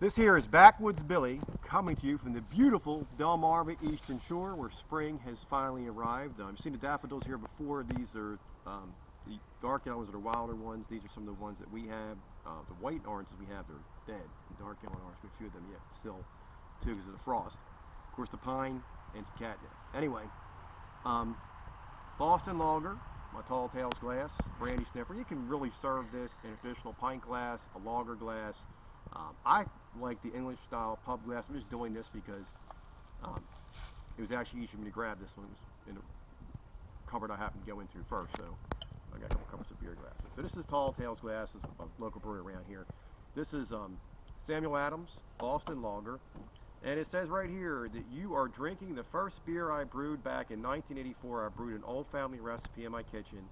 This here is Backwoods Billy coming to you from the beautiful Delmarva Eastern Shore where spring has finally arrived. I've seen the daffodils here before. These are the dark yellows are the wilder ones. These are some of the ones that we have. The white oranges we have, they're dead. The dark yellow orange, a few of them yet still too because of the frost. Of course the pine and some catnip. Anyway, Boston Lager, my Tall Tales glass, Brandy Snifter. You can really serve this in a traditional pint glass, a lager glass. I like the English style pub glass. I'm just doing this because it was actually easier for me to grab this one. It was in the cupboard I happened to go into first, so I got a couple cups of beer glasses. So this is Tall Tales glasses, a local brewery around here. This is Samuel Adams Boston Lager, and it says right here that you are drinking the first beer I brewed back in 1984. I brewed an old family recipe in my kitchen.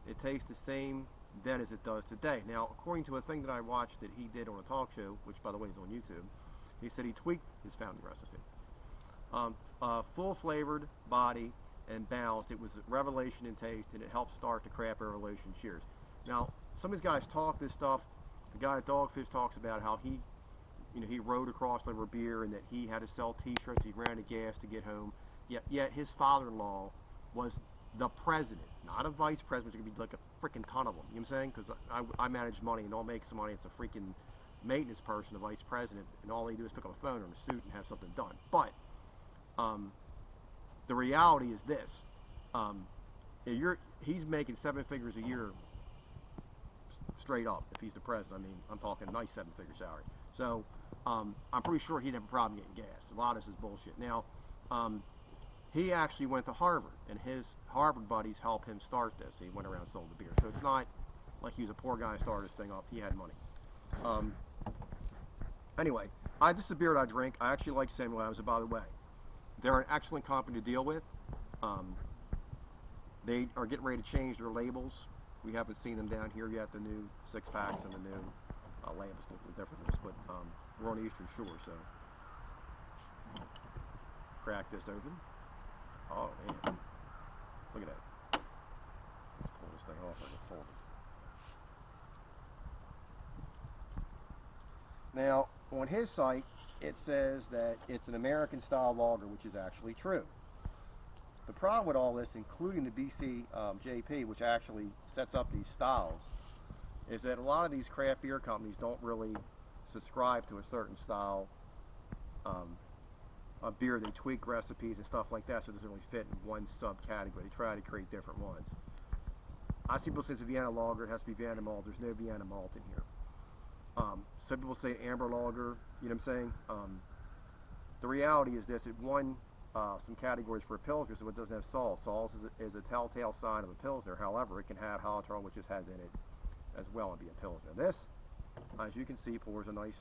It tastes the same then as it does today. Now, according to a thing that I watched that he did on a talk show, which by the way is on YouTube, he said he tweaked his family recipe. Full flavored body and balanced. It was a revelation in taste, and it helped start the craft beer revolution. Cheers. Now, some of these guys talk this stuff. The guy at Dogfish talks about how he rode across over beer and that he had to sell T-shirts. He ran out of gas to get home. Yet his father-in-law was the president, not a vice president, which could be like a freaking ton of them. You know what I'm saying? Because I manage money and I'll make some money. It's a freaking maintenance person, a vice president, and all they do is pick up a phone or a suit and have something done. But the reality is this: he's making 7 figures a year straight up. If he's the president, I mean, I'm talking nice 7-figure salary. So I'm pretty sure he'd have a problem getting gas. A lot of this is bullshit. Now, he actually went to Harvard, and his Harvard buddies helped him start this. He went around and sold the beer. So it's not like he was a poor guy and started this thing up. He had money. Anyway, this is a beer that I drink. I actually like Samuel Adams. By the way, they're an excellent company to deal with. They are getting ready to change their labels. We haven't seen them down here yet, the new 6-packs and the new labels look a little different, but we're on the Eastern Shore, so crack this open. Oh man, look at that. Let's pull this thing off like a fold. Now, on his site, it says that it's an American style lager, which is actually true. The problem with all this, including the BJCP, which actually sets up these styles, is that a lot of these craft beer companies don't really subscribe to a certain style of beer. They tweak recipes and stuff like that so it doesn't really fit in one subcategory. They try to create different ones. I see people say it's a Vienna lager, it has to be Vienna malt. There's no Vienna malt in here. Some people say amber lager, you know what I'm saying? The reality is this: it won some categories for a Pilsner, so it doesn't have salt. Salt is a telltale sign of a Pilsner. However, it can have halotron, which it has in it as well, and be a Pilsner. This, as you can see, pours a nice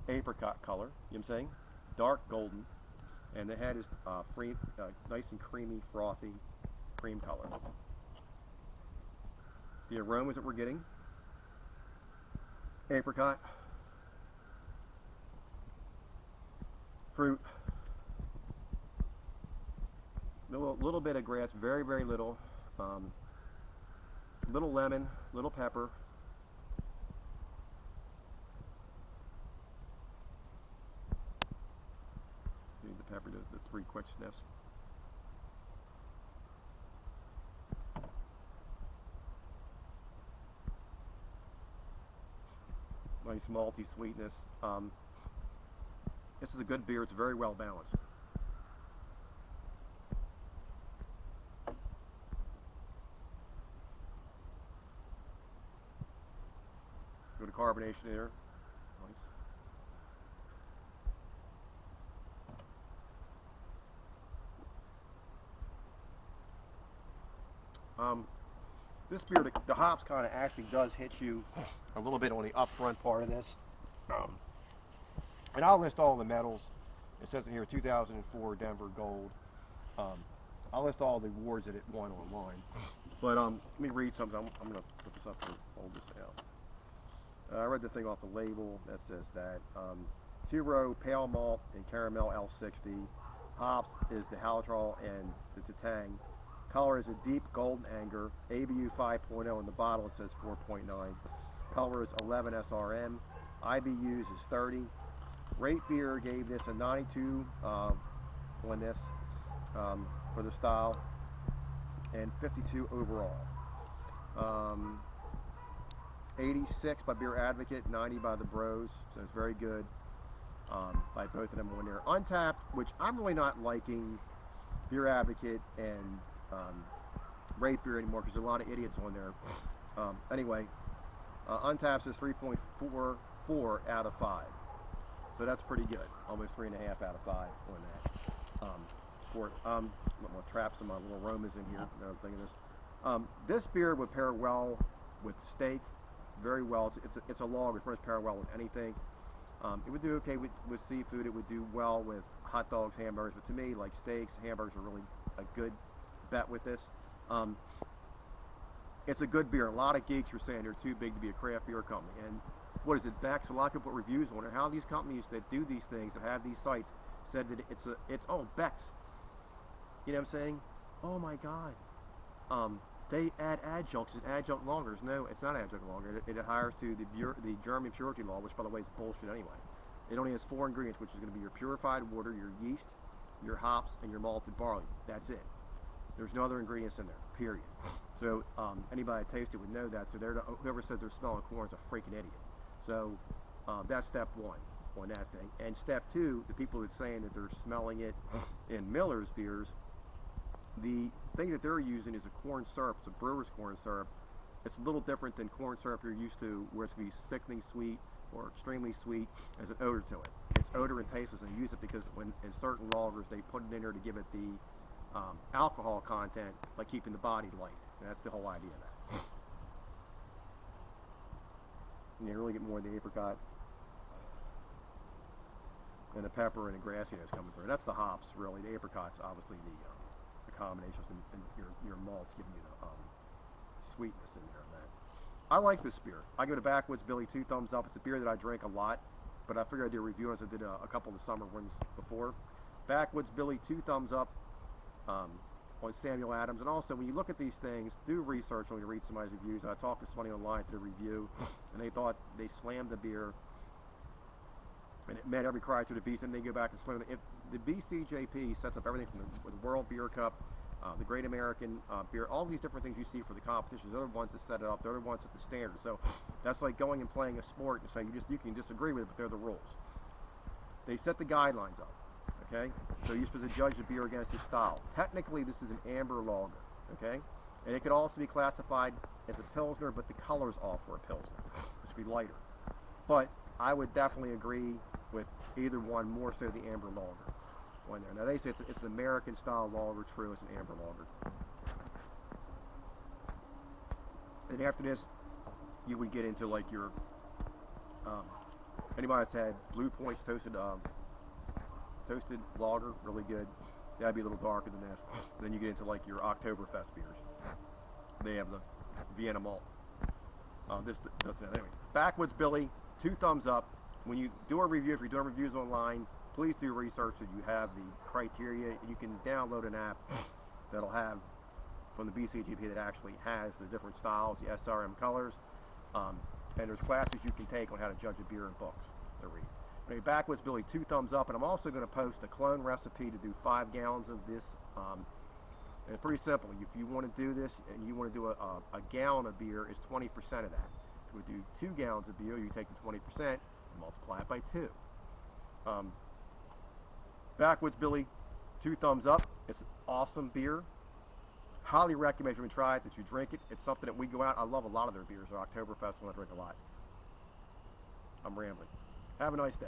apricot color, you know what I'm saying? Dark golden, and the head is nice and creamy, frothy cream color. The aromas that we're getting: apricot, fruit, little bit of grass, very, very little, little lemon, little pepper. Need the pepper, the 3 quick sniffs. Nice malty sweetness. This is a good beer. It's very well balanced. Good carbonation there. Nice. This beer, the hops kind of actually does hit you a little bit on the up front part of this. And I'll list all the medals. It says in here 2004 Denver Gold. I'll list all the awards that it won online. But let me read something. I'm going to put this up and hold this out. I read the thing off the label that says that 2-row pale malt and caramel L60. Hops is the halotron and the tang. Color is a deep golden amber. ABU 5.0. In the bottle it says 4.9. Color is 11 SRM. IBUs is 30. Rate Beer gave this a 92 on this for the style, and 52 overall. 86 by Beer Advocate, 90 by the Bros, so it's very good by both of them on there. Untapped, which I'm really not liking Beer Advocate and Rate Beer anymore because there's a lot of idiots on there. Anyway, Untapped is 3.44 out of 5. So that's pretty good. Almost 3.5 out of 5 on that. I'm gonna trap some little aromas in here. Another thing of this. This beer would pair well with steak, very well. It's a lager. It's going to pair well with anything. It would do okay with seafood. It would do well with hot dogs, hamburgers. But to me, like steaks, hamburgers are really a good bet with this. It's a good beer. A lot of geeks are saying they're too big to be a craft beer company. And what is it, Beck's? A lot of people put reviews on it. How these companies that do these things, that have these sites, said that it's Beck's. You know what I'm saying? Oh my God. They add adjuncts. It's adjunct lagers. No, it's not adjunct lager. It adheres to the German purity law, which by the way is bullshit anyway. It only has 4 ingredients, which is going to be your purified water, your yeast, your hops, and your malted barley. That's it. There's no other ingredients in there, period. So anybody that tasted would know that. So whoever says they're smelling corn is a freaking idiot. So that's step 1 on that thing. And step 2, the people that's saying that they're smelling it in Miller's beers, the thing that they're using is a corn syrup. It's a brewer's corn syrup. It's a little different than corn syrup you're used to, where it's going to be sickening sweet or extremely sweet as an odor to it. It's odor and tasteless, and they use it because when in certain lagers they put it in there to give it the alcohol content, like keeping the body light. And that's the whole idea of that. And you really get more of the apricot and the pepper and the grassy that's coming through. That's the hops, really. The apricot's obviously the combinations, and your malts giving you the sweetness in there. That I like this beer. I give it a Backwoods Billy 2 thumbs up. It's a beer that I drink a lot, but I figured I'd do a review as I did a couple of the summer ones before. Backwoods Billy 2 thumbs up on Samuel Adams. And also, when you look at these things, do research when you read somebody's reviews. I talked to somebody online to the review, and they thought they slammed the beer and it met every criteria to the beast, and they go back and slam it. If the BCJP sets up everything from the World Beer Cup, the Great American Beer, all these different things you see for the competitions, they're the ones that set it up. They're the ones at the standard. So that's like going and playing a sport and saying you can disagree with it, but they're the rules. They set the guidelines up. Okay, so you're supposed to judge the beer against the style. Technically, this is an amber lager. Okay, and it could also be classified as a Pilsner, but the color's off for a Pilsner. It should be lighter. But I would definitely agree with either one, more so the amber lager on there. Now they say it's an American style lager. True, it's an amber lager. And after this, you would get into like your anybody that's had Blue Point's toasted lager, really good. That'd be a little darker than this. Then you get into like your Oktoberfest beers. They have the Vienna malt. This doesn't have anyway. Backwoods Billy, 2 thumbs up. When you do a review, if you're doing reviews online, please do research so you have the criteria. You can download an app that'll have from the BCGP that actually has the different styles, the SRM colors, and there's classes you can take on how to judge a beer and books to read. Anyway, Backwoods Billy, 2 thumbs up, and I'm also going to post a clone recipe to do 5 gallons of this. And it's pretty simple. If you want to do this and you want to do a gallon of beer, is 20% of that. If you do 2 gallons of beer, you take the 20% and multiply it by 2. Backwoods Billy, 2 thumbs up. It's an awesome beer. Highly recommend if you try it, that you drink it. It's something that we go out. I love a lot of their beers. They're Oktoberfest, one I drink a lot. I'm rambling. Have a nice day.